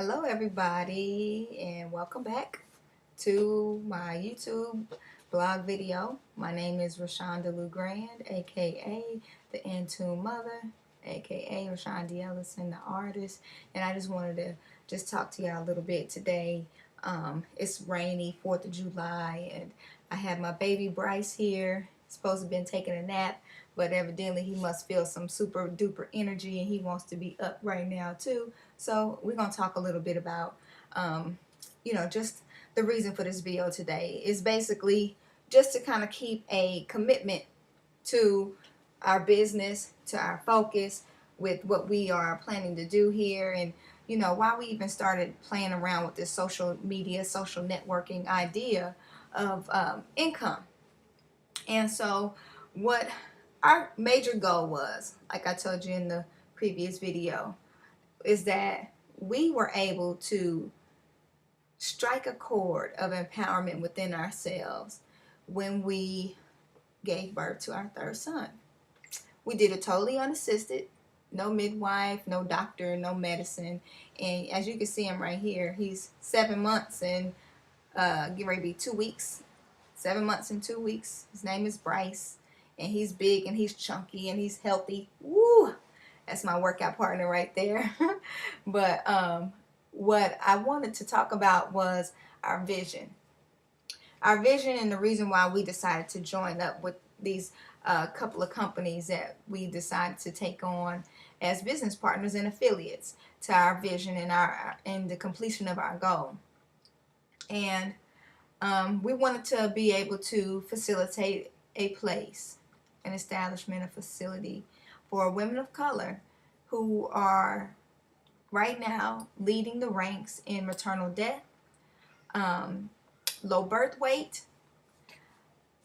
Hello everybody and welcome back to my YouTube blog video. My name is Rashonda Lou Grand, aka the Intune Mother, aka Rashonda Ellison, the artist, and I just wanted to talk to y'all a little bit today. It's rainy, 4th of July, and I have my baby Bryce here. He's supposed to have been taking a nap, but evidently he must feel some super duper energy and he wants to be up right now too. So we're going to talk a little bit about, just the reason for this video today is basically just to kind of keep a commitment to our business, to our focus with what we are planning to do here. And, why we even started playing around with this social media, social networking idea of income. And so what our major goal was, like I told you in the previous video, is that we were able to strike a chord of empowerment within ourselves when we gave birth to our third son. We did it totally unassisted, no midwife, no doctor, no medicine. And as you can see him right here, he's 7 months and getting ready to be 2 weeks. 7 months and 2 weeks. His name is Bryce, and he's big and he's chunky and he's healthy. Woo! That's my workout partner right there. But what I wanted to talk about was our vision. Our vision and the reason why we decided to join up with these couple of companies that we decided to take on as business partners and affiliates to our vision and the completion of our goal. And we wanted to be able to facilitate a place, an establishment, a facility for women of color who are right now leading the ranks in maternal death, low birth weight,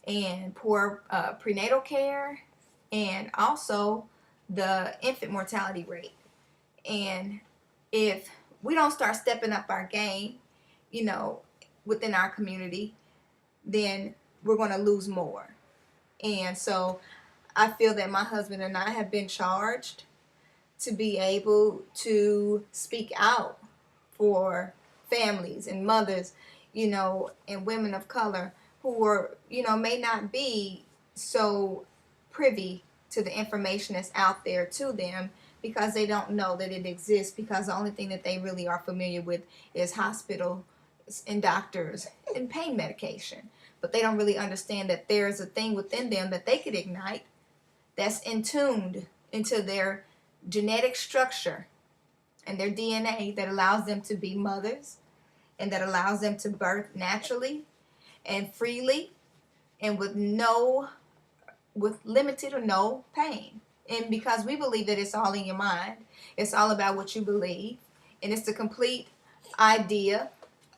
and poor prenatal care, and also the infant mortality rate. And if we don't start stepping up our game, within our community, then we're going to lose more. And so I feel that my husband and I have been charged to be able to speak out for families and mothers, and women of color who are, may not be so privy to the information that's out there to them because they don't know that it exists, because the only thing that they really are familiar with is hospital and doctors and pain medication. But they don't really understand that there's a thing within them that they could ignite that's intuned into their genetic structure and their DNA that allows them to be mothers and that allows them to birth naturally and freely and with limited or no pain. And because we believe that it's all in your mind, it's all about what you believe, and it's the complete idea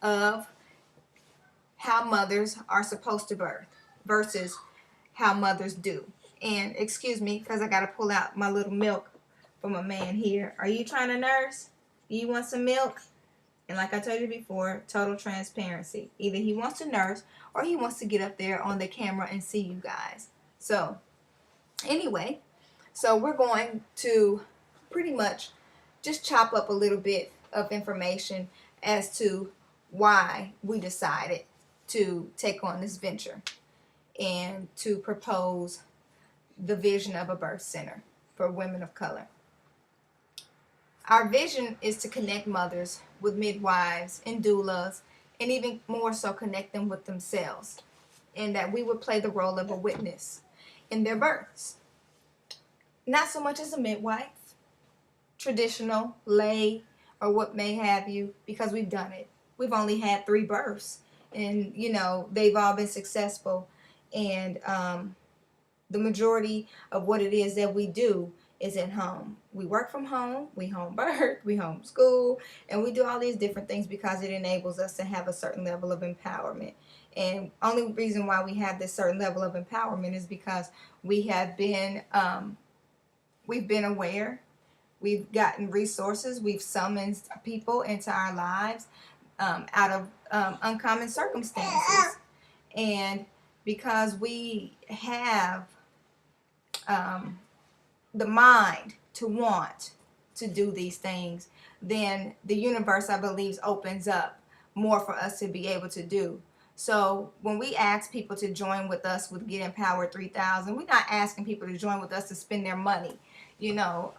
of how mothers are supposed to birth versus how mothers do. And excuse me, because I got to pull out my little milk for my man here. Are you trying to nurse? You want some milk? And like I told you before, total transparency. Either he wants to nurse or he wants to get up there on the camera and see you guys. So anyway, so we're going to pretty much just chop up a little bit of information as to why we decided to take on this venture and to propose the vision of a birth center for women of color. Our vision is to connect mothers with midwives and doulas, and even more so connect them with themselves, and that we would play the role of a witness in their births. Not so much as a midwife, traditional, lay, or what may have you, because we've done it. We've only had 3 births, and they've all been successful. And the majority of what it is that we do is at home. We work from home, we home birth, we homeschool, and we do all these different things because it enables us to have a certain level of empowerment. And only reason why we have this certain level of empowerment is because we have been we've been aware, we've gotten resources, we've summoned people into our lives out of uncommon circumstances. And because we have the mind to want to do these things, then the universe, I believe, opens up more for us to be able to do. So when we ask people to join with us with Get Empowered 3000, we're not asking people to join with us to spend their money. You know,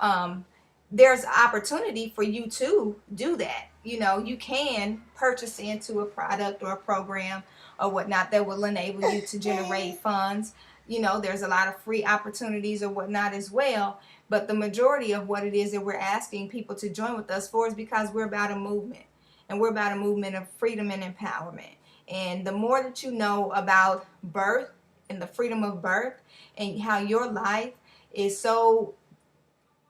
there's opportunity for you to do that. You know, you can purchase into a product or a program or whatnot that will enable you to generate funds. You know, there's a lot of free opportunities or whatnot as well. But the majority of what it is that we're asking people to join with us for is because we're about a movement. And we're about a movement of freedom and empowerment. And the more that you know about birth and the freedom of birth and how your life is so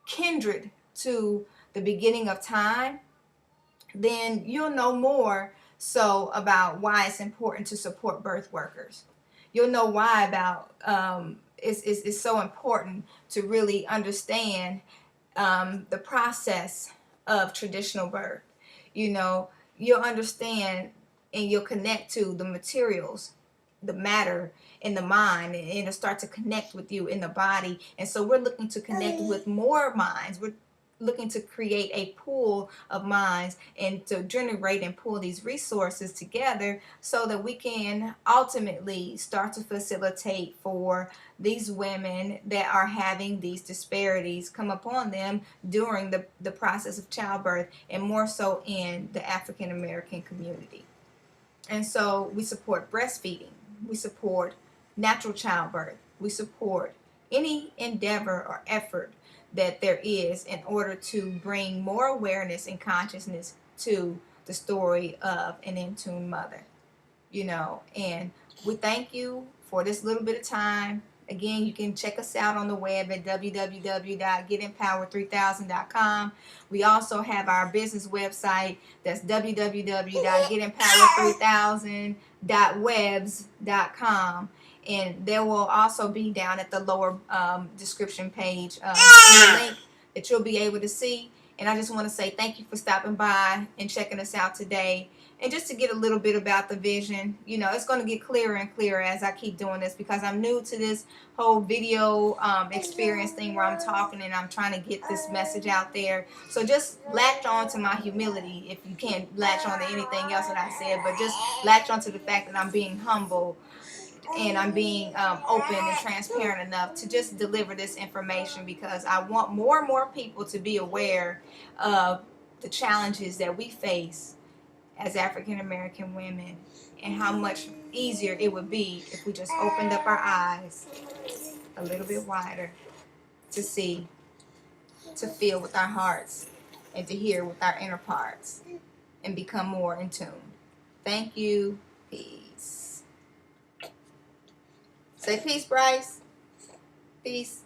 kindred to the beginning of time, then you'll know more so about why it's important to support birth workers. You'll know why about it's so important to really understand the process of traditional birth. You know, you'll understand and you'll connect to the materials, the matter in the mind, and it'll start to connect with you in the body. And so we're looking to connect with more minds. We're looking to create a pool of minds and to generate and pull these resources together so that we can ultimately start to facilitate for these women that are having these disparities come upon them during the process of childbirth, and more so in the African American community. And so we support breastfeeding, we support natural childbirth, we support any endeavor or effort that there is in order to bring more awareness and consciousness to the story of an in-tune mother. You know, and we thank you for this little bit of time. Again, you can check us out on the web at www.getempowered3000.com. We also have our business website, that's www.getempowered3000.webs.com. And there will also be down at the lower description page in the link that you'll be able to see. And I just want to say thank you for stopping by and checking us out today. And just to get a little bit about the vision, you know, it's going to get clearer and clearer as I keep doing this, because I'm new to this whole video experience thing where I'm talking and I'm trying to get this message out there. So just latch on to my humility if you can't latch on to anything else that I said, but just latch on to the fact that I'm being humble and I'm being open and transparent enough to just deliver this information, because I want more and more people to be aware of the challenges that we face as African American women, and how much easier it would be if we just opened up our eyes a little bit wider to see, to feel with our hearts, and to hear with our inner parts, and become more in tune. Thank you. Peace. Say peace, Bryce. Peace.